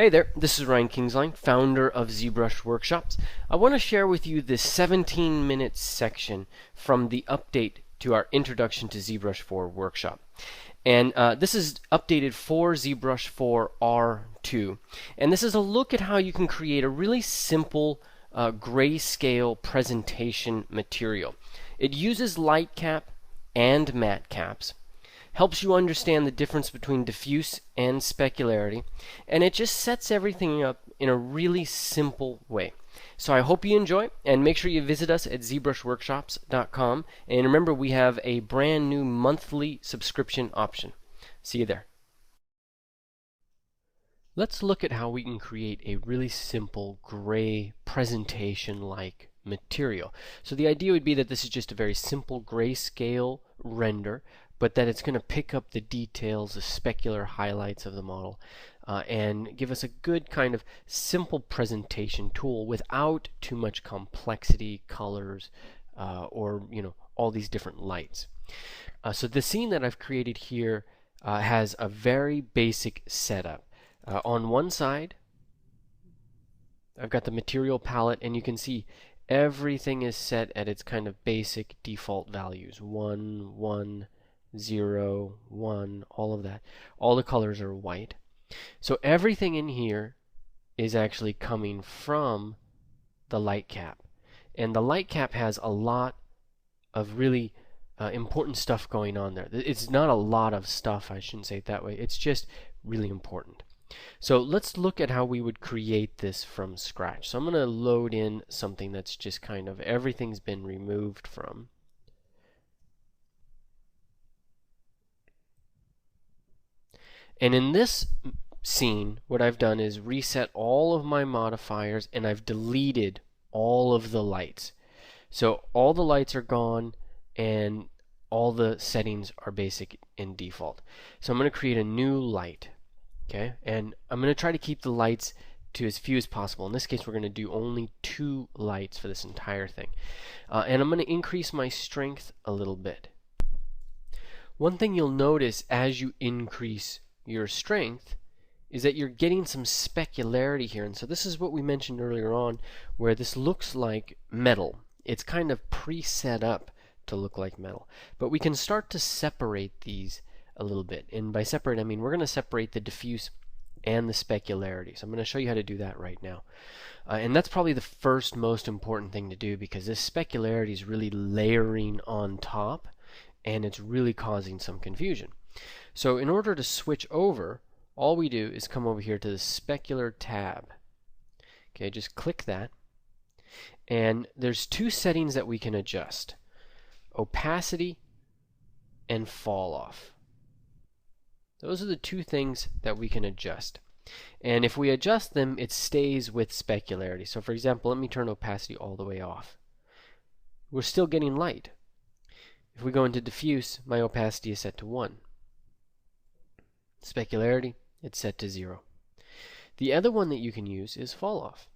Hey there, this is Ryan Kingslien, founder of ZBrush Workshops. I want to share with you this 17-minute section from the update to our Introduction to ZBrush 4 workshop. And this is updated for ZBrush 4R2. And this is a look at how you can create a really simple grayscale presentation material. It uses LightCap and MatCaps, helps you understand the difference between diffuse and specularity, and it just sets everything up in a really simple way. So I hope you enjoy, and make sure you visit us at ZBrushWorkshops.com, and remember we have a brand new monthly subscription option. See you there. Let's look at how we can create a really simple gray presentation-like material. So the idea would be that this is just a very simple grayscale render, but that it's going to pick up the details, the specular highlights of the model, and give us a good kind of simple presentation tool without too much complexity, colors, or all these different lights. So the scene that I've created here has a very basic setup. On one side, I've got the material palette, and you can see everything is set at its kind of basic default values. 1, 1, 0, 1, all of that. All the colors are white. So everything in here is actually coming from the LightCap. And the LightCap has a lot of really important stuff going on there. It's not a lot of stuff, I shouldn't say it that way. It's just really important. So let's look at how we would create this from scratch. So I'm going to load in something that's just kind of everything's been removed from. And in this scene, what I've done is reset all of my modifiers, and I've deleted all of the lights. So all the lights are gone, and all the settings are basic and default. So I'm going to create a new light. Okay, and I'm going to try to keep the lights to as few as possible. In this case, we're going to do only 2 lights for this entire thing. And I'm going to increase my strength a little bit. One thing you'll notice as you increase your strength is that you're getting some specularity here. And so this is what we mentioned earlier on, where this looks like metal. It's kind of pre-set up to look like metal. But we can start to separate these a little bit. And by separate, I mean we're going to separate the diffuse and the specularity. So I'm going to show you how to do that right now. And that's probably the first most important thing to do, because this specularity is really layering on top, and it's really causing some confusion. So in order to switch over, all we do is come over here to the specular tab. Okay, just click that. And there's 2 settings that we can adjust: opacity and fall off. Those are the 2 things that we can adjust. And if we adjust them, it stays with specularity. So for example, let me turn opacity all the way off. We're still getting light. If we go into diffuse, my opacity is set to 1. Specularity, it's set to 0. The other one that you can use is fall off.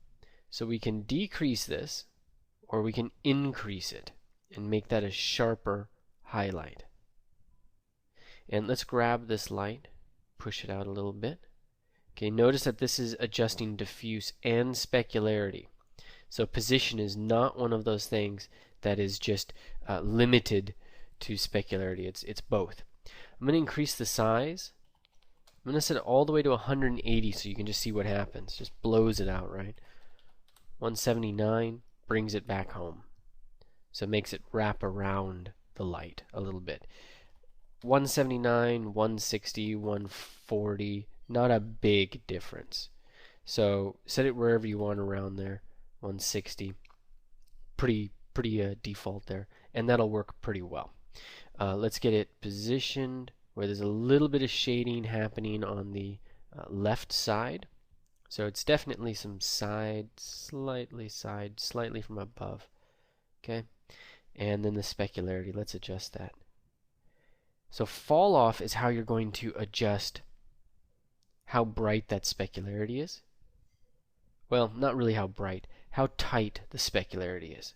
So we can decrease this, or we can increase it and make that a sharper highlight. And let's grab this light, push it out a little bit. Okay, notice that this is adjusting diffuse and specularity. So position is not one of those things that is just limited to specularity. It's both. I'm going to increase the size. I'm going to set it all the way to 180 so you can just see what happens. Just blows it out, right? 179 brings it back home. So it makes it wrap around the light a little bit. 179, 160, 140, not a big difference. So set it wherever you want around there. 160, pretty default there, and that'll work pretty well. Let's get it positioned where there's a little bit of shading happening on the left side. So it's definitely some slightly from above. Okay, and then the specularity, let's adjust that. So fall off is how you're going to adjust how bright that specularity is. Well, not really how bright, how tight the specularity is.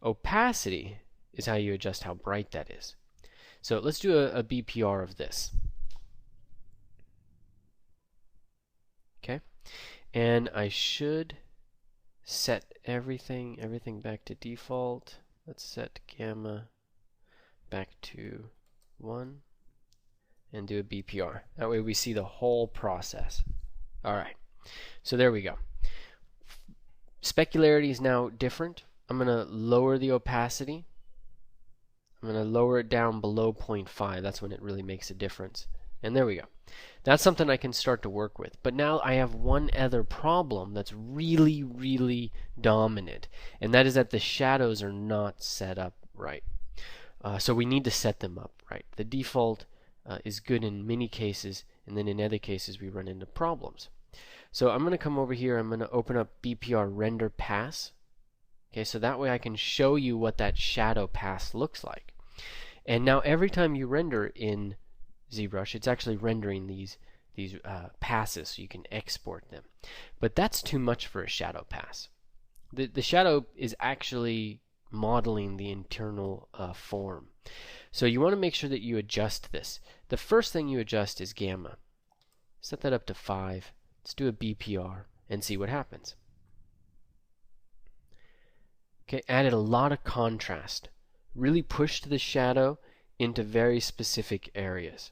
Opacity is how you adjust how bright that is. So let's do a BPR of this. Okay, And I should set everything back to default. Let's set gamma back to 1 and do a BPR. That way we see the whole process. Alright, so there we go. Specularity is now different. I'm going to lower the opacity. I'm going to lower it down below 0.5. That's when it really makes a difference. And there we go. That's something I can start to work with. But now I have one other problem that's really, really dominant. And that is that the shadows are not set up right. So we need to set them up right. The default is good in many cases, and then in other cases we run into problems. So I'm going to come over here, I'm going to open up BPR render pass. Okay, so that way I can show you what that shadow pass looks like. And now every time you render in ZBrush, it's actually rendering these passes so you can export them. But that's too much for a shadow pass. The shadow is actually modeling the internal form. So you want to make sure that you adjust this. The first thing you adjust is gamma. Set that up to 5. Let's do a BPR and see what happens. Okay, added a lot of contrast. Really pushed the shadow into very specific areas.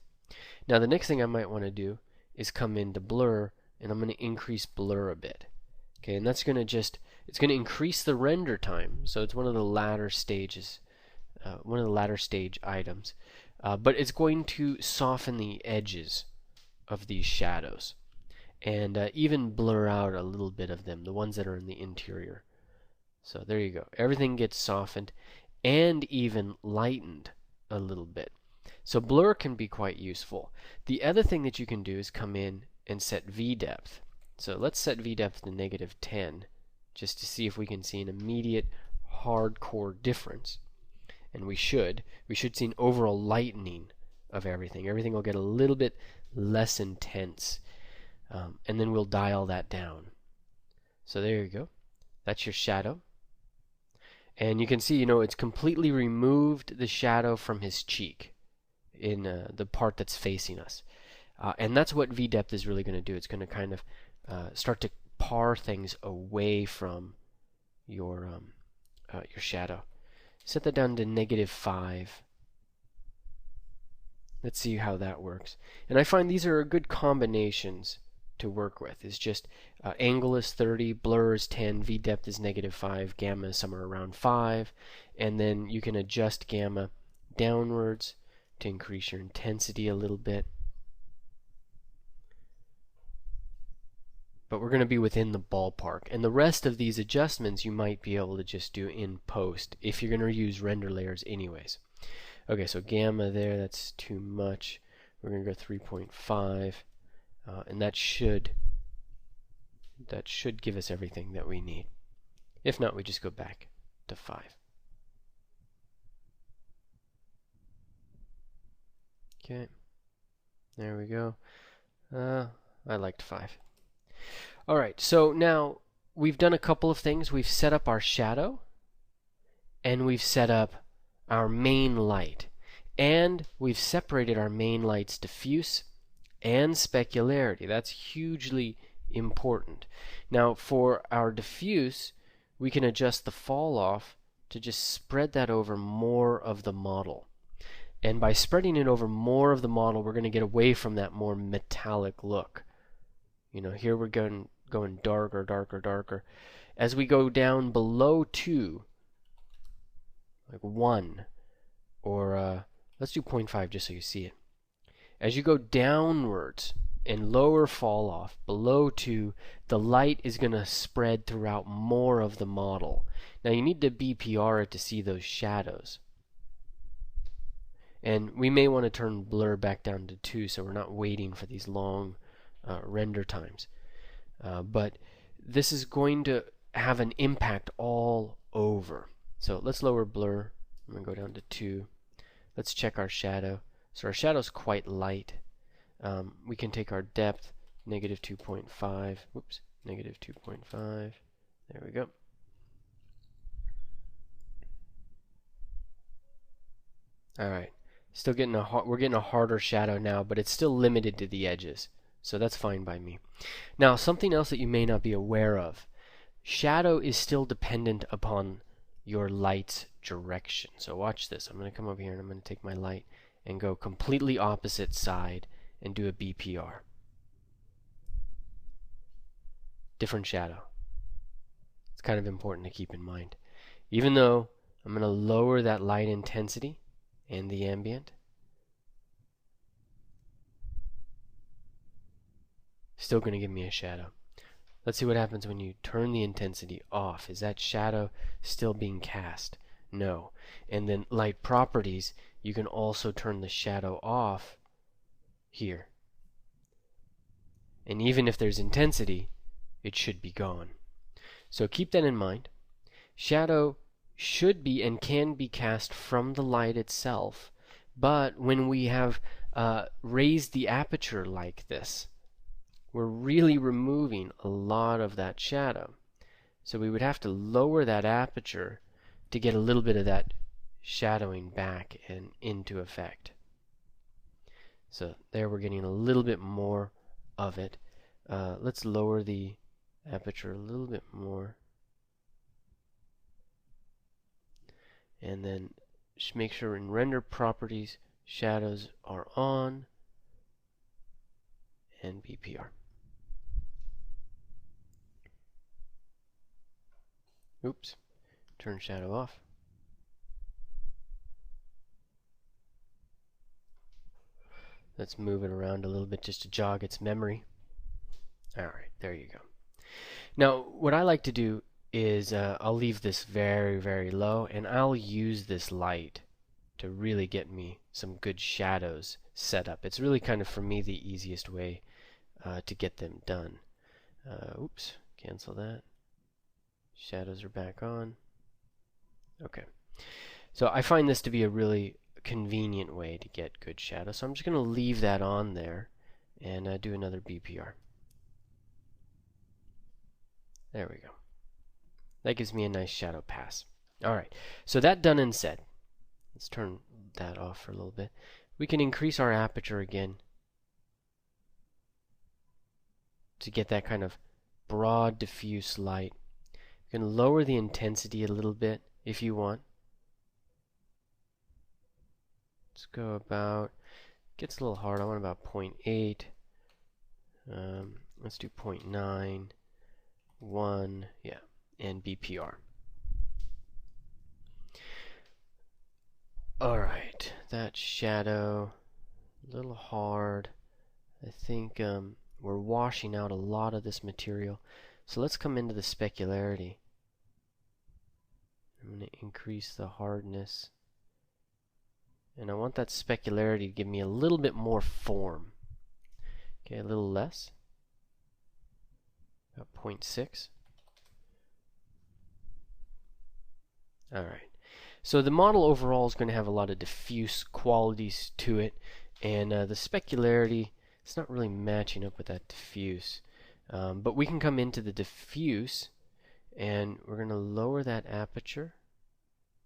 Now the next thing I might want to do is come into blur, and I'm going to increase blur a bit. Okay, and that's going to it's going to increase the render time. So it's one of the latter stages, one of the latter stage items. But it's going to soften the edges of these shadows. And even blur out a little bit of them, the ones that are in the interior. So there you go. Everything gets softened and even lightened a little bit. So blur can be quite useful. The other thing that you can do is come in and set V-depth. So let's set V-depth to -10 just to see if we can see an immediate hardcore difference. And we should see an overall lightening of everything. Everything will get a little bit less intense. And then we'll dial that down. So there you go. That's your shadow. And you can see, it's completely removed the shadow from his cheek in the part that's facing us. And that's what V-depth is really going to do. It's going to kind of start to par things away from your shadow. Set that down to -5. Let's see how that works. And I find these are good combinations to work with. Is just angle is 30, blur is 10, V-depth is -5, gamma is somewhere around 5, and then you can adjust gamma downwards to increase your intensity a little bit. But we're going to be within the ballpark. And the rest of these adjustments you might be able to just do in post if you're going to use render layers anyways. Okay, so gamma there, that's too much. We're going to go 3.5. And that should give us everything that we need. If not, we just go back to 5. Okay, there we go. I liked 5. Alright, so now we've done a couple of things. We've set up our shadow, and we've set up our main light, and we've separated our main light's diffuse and specularity. That's hugely important. Now for our diffuse, we can adjust the fall off to just spread that over more of the model. And by spreading it over more of the model, we're going to get away from that more metallic look. Here we're going darker, darker, darker. As we go down below 2, like 1, or let's do 0.5 just so you see it. As you go downwards and lower fall off below 2, the light is going to spread throughout more of the model. Now you need to BPR it to see those shadows. And we may want to turn blur back down to 2 so we're not waiting for these long render times. But this is going to have an impact all over. So let's lower blur. I'm going to go down to 2. Let's check our shadow. So our shadow's quite light. We can take our depth, -2.5. Whoops, -2.5. There we go. All right. Still getting we're getting a harder shadow now, but it's still limited to the edges. So that's fine by me. Now, something else that you may not be aware of. Shadow is still dependent upon your light's direction. So watch this. I'm going to come over here and I'm going to take my light and go completely opposite side and do a BPR. Different shadow. It's kind of important to keep in mind. Even though I'm going to lower that light intensity and the ambient, still going to give me a shadow. Let's see what happens when you turn the intensity off. Is that shadow still being cast? No. And then light properties, you can also turn the shadow off here. And even if there's intensity, it should be gone. So keep that in mind. Shadow should be and can be cast from the light itself, but when we have raised the aperture like this, we're really removing a lot of that shadow. So we would have to lower that aperture to get a little bit of that shadowing back and into effect. So there we're getting a little bit more of it. Let's lower the aperture a little bit more. And then just make sure in render properties, shadows are on, and BPR. Oops, turn shadow off. Let's move it around a little bit just to jog its memory. Alright, there you go. Now, what I like to do is I'll leave this very, very low, and I'll use this light to really get me some good shadows set up. It's really kind of, for me, the easiest way to get them done. Oops, cancel that. Shadows are back on. Okay. So I find this to be a really convenient way to get good shadows. So I'm just going to leave that on there and do another BPR. There we go. That gives me a nice shadow pass. Alright, so that done and said. Let's turn that off for a little bit. We can increase our aperture again to get that kind of broad diffuse light. You can lower the intensity a little bit if you want. Let's go about, gets a little hard, I want about 0.8. Let's do 0.9, 1, yeah, and BPR. Alright, that shadow, a little hard. I think we're washing out a lot of this material. So let's come into the specularity. I'm going to increase the hardness. And I want that specularity to give me a little bit more form. Okay, a little less. About 0.6. Alright. So the model overall is going to have a lot of diffuse qualities to it. And the specularity, it's not really matching up with that diffuse. But we can come into the diffuse and we're going to lower that aperture.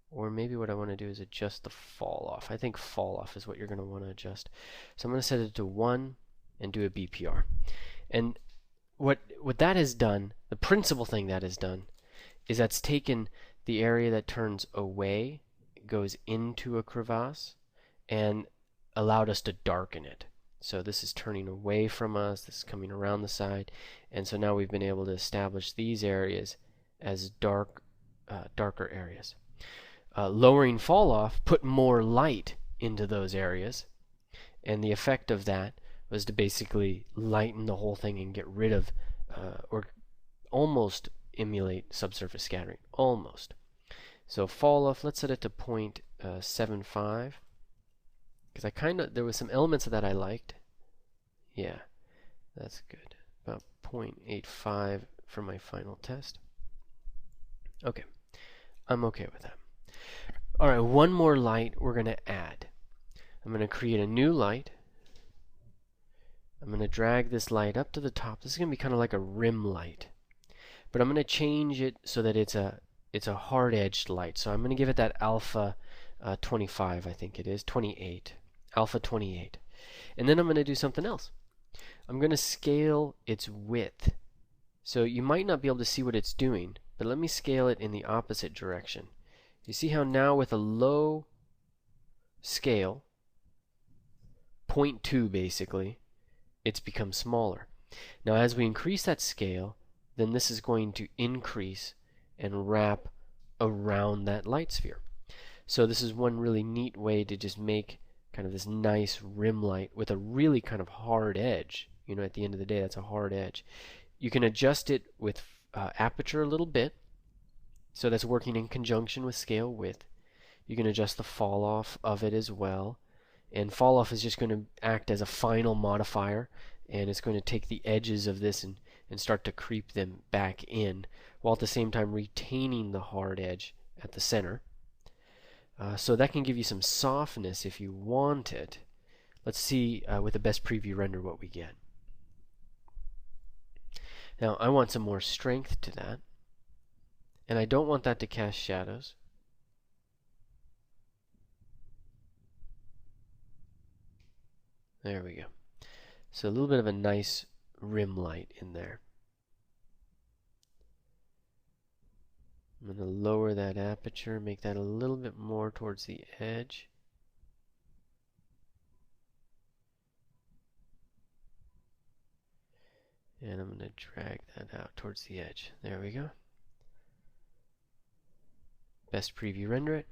Or maybe what I want to do is adjust the fall off. I think fall off is what you're going to want to adjust. So I'm going to set it to 1 and do a BPR. And what that has done, the principal thing that has done, is that's taken the area that turns away, goes into a crevasse, and allowed us to darken it. So this is turning away from us, this is coming around the side, and so now we've been able to establish these areas as darker areas. Lowering fall off put more light into those areas, and the effect of that was to basically lighten the whole thing and get rid of or almost emulate subsurface scattering. Almost. So fall off, let's set it to 0.75 because there was some elements of that I liked. Yeah, that's good. About 0.85 for my final test. Okay, I'm okay with that. Alright, one more light we're going to add. I'm going to create a new light. I'm going to drag this light up to the top. This is going to be kind of like a rim light. But I'm going to change it so that it's a hard-edged light. So I'm going to give it that alpha 25, I think it is, 28. Alpha 28. And then I'm going to do something else. I'm going to scale its width. So you might not be able to see what it's doing, but let me scale it in the opposite direction. You see how now with a low scale, 0.2 basically, it's become smaller. Now as we increase that scale, then this is going to increase and wrap around that light sphere. So this is one really neat way to just make kind of this nice rim light with a really kind of hard edge. You know, at the end of the day, that's a hard edge. You can adjust it with aperture a little bit, so that's working in conjunction with scale width. You can adjust the fall off of it as well, and fall off is just going to act as a final modifier, and it's going to take the edges of this and start to creep them back in, while at the same time retaining the hard edge at the center. So that can give you some softness if you want it. Let's see with the best preview render what we get. Now I want some more strength to that, and I don't want that to cast shadows. There we go. So a little bit of a nice rim light in there. I'm going to lower that aperture, make that a little bit more towards the edge. And I'm going to drag that out towards the edge. There we go. Best preview render it.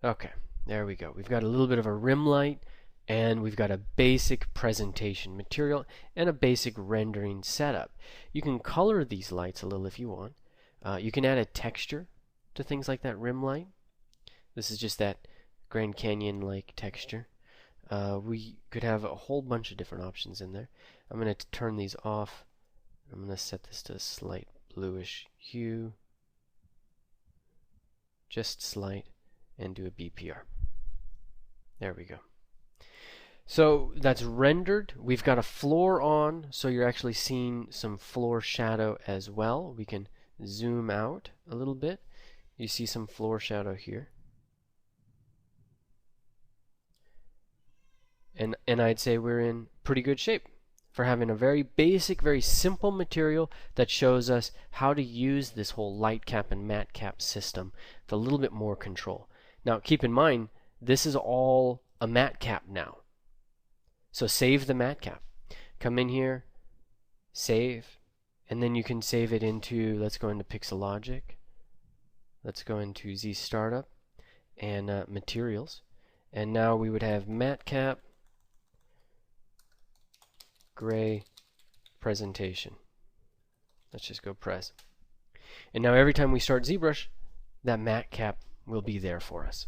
Okay, there we go. We've got a little bit of a rim light, and we've got a basic presentation material and a basic rendering setup. You can color these lights a little if you want. You can add a texture to things like that rim light. This is just that Grand Canyon-like texture. We could have a whole bunch of different options in there. I'm going to turn these off. I'm going to set this to a slight bluish hue. Just slight, and do a BPR. There we go. So that's rendered. We've got a floor on, so you're actually seeing some floor shadow as well. We can zoom out a little bit. You see some floor shadow here. And I'd say we're in pretty good shape for having a very basic, very simple material that shows us how to use this whole LightCap and MatCap system with a little bit more control. Now keep in mind, this is all a MatCap now. So save the MatCap. Come in here, save, and then you can save it into, let's go into Pixelogic, let's go into Z Startup, and Materials. And now we would have MatCap, Gray, Presentation. Let's just go Pres. And now every time we start ZBrush, that MatCap will be there for us.